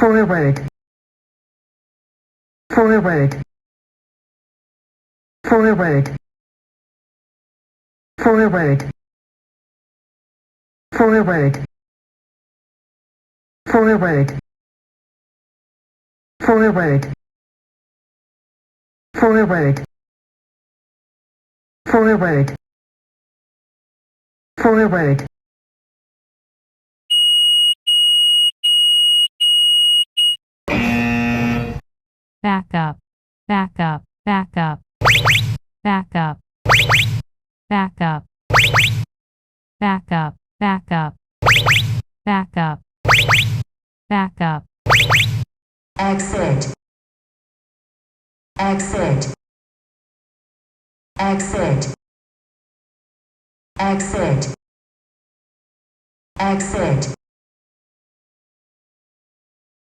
forward, forward, forward, forward, forward, forward, forward, forward, forward, forward. Back up, back up, back up, back up, back up, back up, back up, back up, back up. Exit, exit, exit, exit, exit,